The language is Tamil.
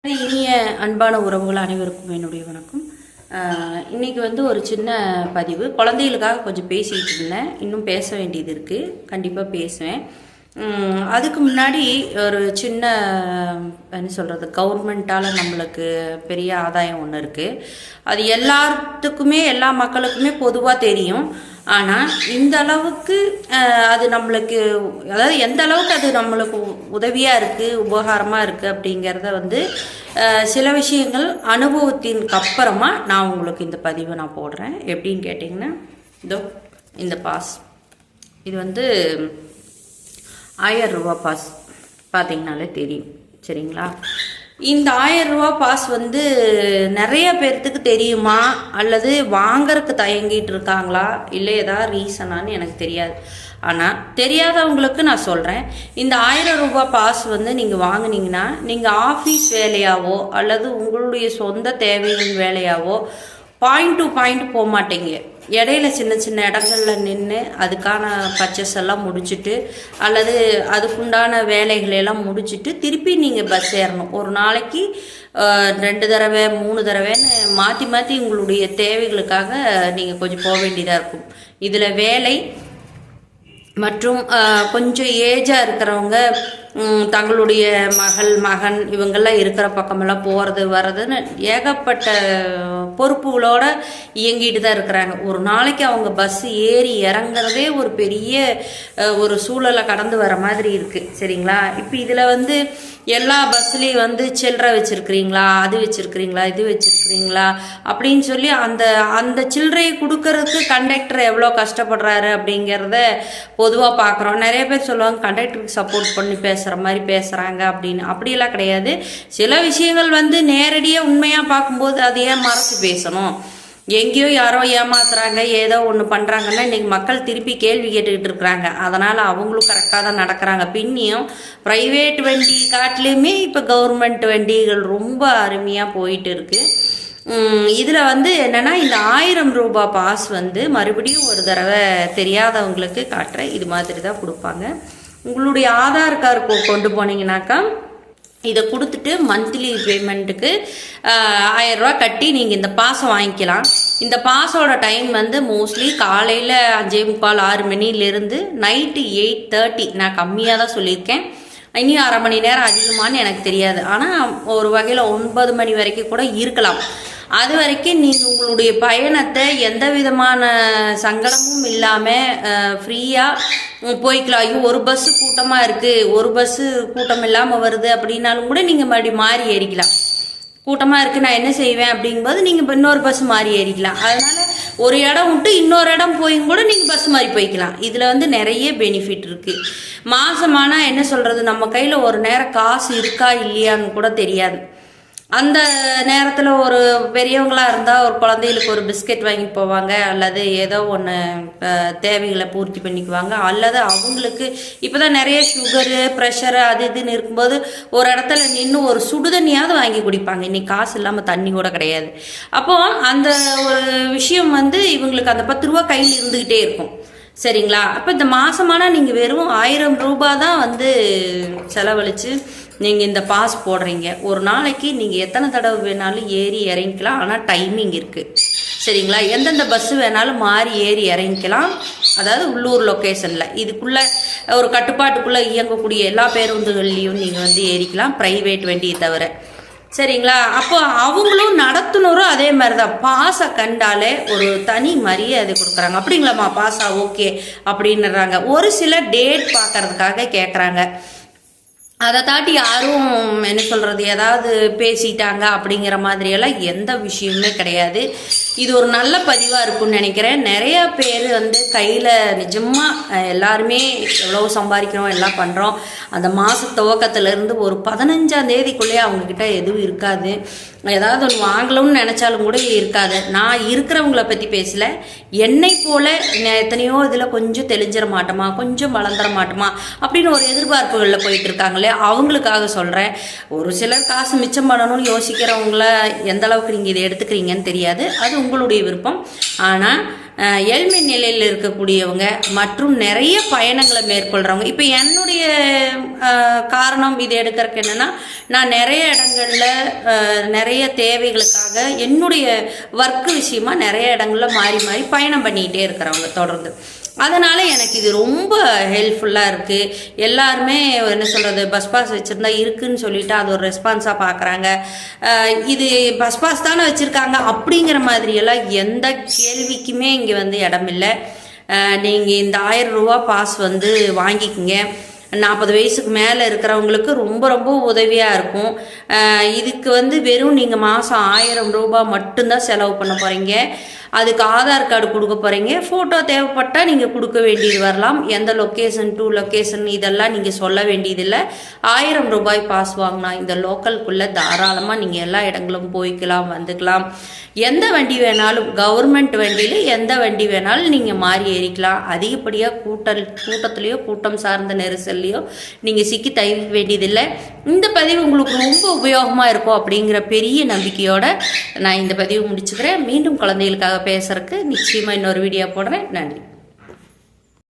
இனிய அன்பான உறவுகள் அனைவருக்கும் என்னுடைய வணக்கம். இன்றைக்கி ஒரு சின்ன பதிவு. குழந்தைகளுக்காக கொஞ்சம் பேசிகிட்டு இருந்தேன். இன்னும் பேச வேண்டியது இருக்குது, கண்டிப்பாக பேசுவேன். அதுக்கு முன்னாடி ஒரு சின்ன என்ன சொல்கிறது, கவர்மெண்ட்டால் நம்மளுக்கு பெரிய ஆதாயம் ஒன்று இருக்குது. அது எல்லாத்துக்குமே எல்லா மக்களுக்குமே பொதுவாக தெரியும். ஆனால் இந்த அளவுக்கு அது நம்மளுக்கு, அதாவது எந்த அளவுக்கு அது நம்மளுக்கு உதவியாக இருக்குது, உபகாரமாக இருக்குது அப்படிங்கிறத சில விஷயங்கள் அனுபவத்திற்கு அப்புறமா நான் உங்களுக்கு இந்த பதிவை நான் போடுறேன். எப்படின்னு கேட்டிங்கன்னா, இந்த பாஸ் இது 1000 ரூபா பாஸ் பார்த்தீங்கனாலே தெரியும், சரிங்களா? இந்த 1000 ரூபா பாஸ் நிறைய பேர்த்துக்கு தெரியுமா, அல்லது வாங்கறதுக்கு தயங்கிட்டு இருக்காங்களா, இல்லை ஏதாவது ரீசனான்னு எனக்கு தெரியாது. ஆனால் தெரியாதவங்களுக்கு நான் சொல்கிறேன், இந்த 1000 ரூபா பாஸ் நீங்கள் வாங்கினீங்கன்னா, நீங்கள் ஆஃபீஸ் வேலையாவோ அல்லது உங்களுடைய சொந்த தேவைகள் வேலையாவோ பாயிண்ட் டு பாயிண்ட் போக மாட்டீங்க. இடையில சின்ன சின்ன இடங்கள்ல நின்று அதுக்கான பர்ச்சேஸ் எல்லாம் முடிச்சுட்டு அல்லது அதுக்குண்டான வேலைகளெல்லாம் முடிச்சுட்டு திருப்பி நீங்கள் பஸ் ஏறணும். ஒரு நாளைக்கு 2 தடவை 3 தடவைன்னு மாற்றி மாற்றி உங்களுடைய தேவைகளுக்காக நீங்கள் கொஞ்சம் போக வேண்டியதாக இருக்கும். இதில் வேலை மற்றும் கொஞ்சம் ஏஜாக இருக்கிறவங்க தங்களுடைய மகன் இவங்கெல்லாம் இருக்கிற பக்கமெல்லாம் போகிறது வர்றதுன்னு ஏகப்பட்ட பொறுப்புகளோடு இயங்கிட்டு தான் இருக்கிறாங்க. ஒரு நாளைக்கு அவங்க பஸ் ஏறி இறங்குறதே ஒரு பெரிய ஒரு சூழலை கடந்து வர மாதிரி இருக்குது, சரிங்களா? இப்போ இதில் எல்லா பஸ்லேயும் சில்லறை வச்சுருக்கிறீங்களா, அது வச்சுருக்கிறீங்களா, இது வச்சுருக்கிறீங்களா அப்படின்னு சொல்லி அந்த அந்த சில்லறையை கொடுக்கறதுக்கு கண்டக்டர் எவ்வளோ கஷ்டப்படுறாரு அப்படிங்கிறத பொதுவாக பார்க்குறோம். நிறைய பேர் சொல்லுவாங்க கண்டக்டருக்கு சப்போர்ட் பண்ணி பேசுகிற மாதிரி பேசுகிறாங்க அப்படின்னு. அப்படியெல்லாம் கிடையாது. சில விஷயங்கள் நேரடியாக உண்மையாக பார்க்கும்போது அதை ஏன் மறைச்சு பேசணும்? எங்கேயோ யாரோ ஏமாத்துறாங்க, ஏதோ ஒன்று பண்ணுறாங்கன்னா இன்றைக்கி மக்கள் திருப்பி கேள்வி கேட்டுக்கிட்டு இருக்கிறாங்க. அதனால் அவங்களும் கரெக்டாக தான் நடக்கிறாங்க. பின்னியும் ப்ரைவேட் வண்டி காட்டிலையுமே இப்போ கவர்மெண்ட் வண்டிகள் ரொம்ப அருமையாக போயிட்டு இருக்குது. இதில் என்னென்னா, இந்த 1000 ரூபா பாஸ் மறுபடியும் ஒரு தடவை தெரியாதவங்களுக்கு காட்டுறேன். இது மாதிரி தான் கொடுப்பாங்க. உங்களுடைய ஆதார் கார்டு கொண்டு போனீங்கன்னாக்கா இதை கொடுத்துட்டு மந்த்லி பேமெண்ட்டுக்கு 1000 ரூபா கட்டி நீங்கள் இந்த பாஸை வாங்கிக்கலாம். இந்த பாஸோட டைம் மோஸ்ட்லி காலையில் 5:45 6 மணிலேருந்து நைட்டு 8:30. நான் கம்மியாக தான் சொல்லியிருக்கேன், இன்னும் அரை மணி நேரம் அதிகமானு எனக்கு தெரியாது. ஆனால் ஒரு வகையில் 9 மணி வரைக்கும் கூட இருக்கலாம். அது வரைக்கும் நீங்கள் உங்களுடைய பயணத்தை எந்த விதமான சங்கடமும் இல்லாமல் ஃப்ரீயாக போய்க்கலாம். ஐயோ ஒரு பஸ்ஸு கூட்டமாக இருக்குது, ஒரு பஸ்ஸு கூட்டம் இல்லாமல் வருது அப்படின்னாலும் கூட நீங்கள் மறுபடியும் மாறி ஏறிக்கலாம். கூட்டமாக இருக்குது, நான் என்ன செய்வேன் அப்படிங்கும்போது நீங்கள் இப்போ இன்னொரு பஸ் மாறி ஏறிக்கலாம். அதனால் ஒரு இடம் விட்டு இன்னொரு இடம் போயும் கூட நீங்கள் பஸ் மாறி போய்க்கலாம். இதில் நிறைய பெனிஃபிட் இருக்குது. மாதமானால் என்ன சொல்கிறது, நம்ம கையில் ஒரு நேரம் காசு இருக்கா இல்லையான்னு கூட தெரியாது. அந்த நேரத்தில் ஒரு பெரியவங்களாக இருந்தால் ஒரு குழந்தைகளுக்கு ஒரு பிஸ்கெட் வாங்கிட்டு போவாங்க, அல்லது ஏதோ ஒன்று தேவைகளை பூர்த்தி பண்ணிக்குவாங்க. அல்லது அவங்களுக்கு இப்போ தான் நிறைய சுகரு ப்ரெஷரு அது இதுன்னு இருக்கும்போது ஒரு இடத்துல நின்று ஒரு சுடுதண்ணியாவது வாங்கி குடிப்பாங்க. இன்னைக்கு காசு இல்லாமல் தண்ணி கூட கிடையாது. அப்போது அந்த ஒரு விஷயம் இவங்களுக்கு அந்த 10 ரூபா கையில் இருந்துக்கிட்டே இருக்கும், சரிங்களா? அப்போ இந்த மாதமானால் நீங்கள் வெறும் 1000 ரூபா தான் செலவழித்து நீங்கள் இந்த பாஸ் போடுறீங்க. ஒரு நாளைக்கு நீங்கள் எத்தனை தடவை வேணாலும் ஏறி இறங்கிக்கலாம். ஆனால் டைமிங் இருக்குது, சரிங்களா? எந்தெந்த பஸ்ஸு வேணாலும் மாறி ஏறி இறங்கிக்கலாம். அதாவது உள்ளூர் லொக்கேஷனில் இதுக்குள்ளே ஒரு கட்டுப்பாட்டுக்குள்ளே இயங்கக்கூடிய எல்லா பேருந்துகள்லேயும் நீங்கள் ஏறிக்கலாம், ப்ரைவேட் வண்டியை தவிர, சரிங்களா? அப்போ அவங்களும் நடத்துனரும் அதே மாதிரி தான் பாஸை கண்டாலே ஒரு தனி மரியாதை கொடுக்குறாங்க. அப்படிங்களாம்மா பாஸா, ஓகே அப்படின்னுறாங்க. ஒரு சில டேட் பார்க்கறதுக்காக கேட்குறாங்க. அதை தாண்டி யாரும் என்ன சொல்கிறது, ஏதாவது பேசிட்டாங்க அப்படிங்கிற மாதிரியெல்லாம் எந்த விஷயமுமே கிடையாது. இது ஒரு நல்ல பதிவாக இருக்குன்னு நினைக்கிறேன். நிறையா பேர் கையில் நிஜமாக எல்லாருமே எவ்வளோ சம்பாதிக்கிறோம் எல்லாம் பண்ணுறோம். அந்த மாத துவக்கத்துலேருந்து ஒரு 15ஆம் தேதிக்குள்ளேயே அவங்கக்கிட்ட எதுவும் இருக்காது. ஏதாவது ஒன்று வாங்கணும்னு நினச்சாலும் கூட இருக்காது. நான் இருக்கிறவங்கள பற்றி பேசலை, என்னை போல் எத்தனையோ இதில் கொஞ்சம் தெளிஞ்சிட மாட்டோமா, கொஞ்சம் வளர்ந்துட மாட்டோமா அப்படின்னு ஒரு எதிர்பார்ப்புகளில் போயிட்டு இருக்காங்களே, அவங்களுக்காக சொல்கிறேன். ஒரு சிலர் காசு மிச்சம் பண்ணணும்னு யோசிக்கிறவங்கள எந்த அளவுக்கு நீங்கள் இதை எடுத்துக்கிறீங்கன்னு தெரியாது, அது உங்களுடைய விருப்பம். ஆனால் ஏழ்மை நிலையில் இருக்கக்கூடியவங்க மற்றும் நிறைய பயணங்களை மேற்கொள்கிறவங்க. இப்போ என்னுடைய காரணம் இது எடுக்கிறதுக்கு என்னென்னா, நான் நிறைய இடங்களில் நிறைய தேவைகளுக்காக என்னுடைய ஒர்க்கு விஷயமா நிறைய இடங்களில் மாறி மாறி பயணம் பண்ணிக்கிட்டே இருக்கிறவங்க தொடர்ந்து. அதனால் எனக்கு இது ரொம்ப ஹெல்ப்ஃபுல்லாக இருக்குது. எல்லாருமே என்ன சொல்கிறது, பஸ் பாஸ் வச்சுருந்தா இருக்குதுன்னு சொல்லிவிட்டு அது ஒரு ரெஸ்பான்ஸாக பார்க்குறாங்க. இது பஸ் பாஸ் தானே வச்சுருக்காங்க அப்படிங்கிற மாதிரியெல்லாம் எந்த கேள்விக்குமே இங்கே வந்து இடமில்லை. நீங்கள் இந்த 1000 ரூபா பாஸ் வந்து வாங்கிக்கிங்க. 40 வயசுக்கு மேலே இருக்கிறவங்களுக்கு ரொம்ப ரொம்ப உதவியாக இருக்கும். இதுக்கு வந்து வெறும் நீங்கள் மாதம் 1000 ரூபா மட்டும்தான் செலவு பண்ண போகிறீங்க. அதுக்கு ஆதார் கார்டு கொடுக்க போகிறீங்க. ஃபோட்டோ தேவைப்பட்டால் நீங்கள் கொடுக்க வேண்டியது வரலாம். எந்த லொக்கேஷன் டு லொக்கேஷன் இதெல்லாம் நீங்கள் சொல்ல வேண்டியதில்லை. 1000 ரூபாய் பாஸ் வாங்கினா இந்த லோக்கலுக்குள்ளே தாராளமாக நீங்கள் எல்லா இடங்களும் போய்க்கலாம், வந்துக்கலாம். எந்த வண்டி வேணாலும், கவர்மெண்ட் வண்டியில் எந்த வண்டி வேணாலும் நீங்கள் மாறி ஏறிக்கலாம். அதிகப்படியாக கூட்டத்துலேயோ கூட்டம் சார்ந்த நெரிசல்லையோ நீங்கள் சிக்கி தவிக்க வேண்டியதில்லை. இந்த பதிவு உங்களுக்கு ரொம்ப உபயோகமாக இருக்கும் அப்படிங்கிற பெரிய நம்பிக்கையோடு நான் இந்த பதிவு முடிச்சுக்கிறேன். மீண்டும் குழந்தைகளுக்காக பேசுறதுக்கு நிச்சயமாக இன்னொரு வீடியோ போடுறேன். நன்றி.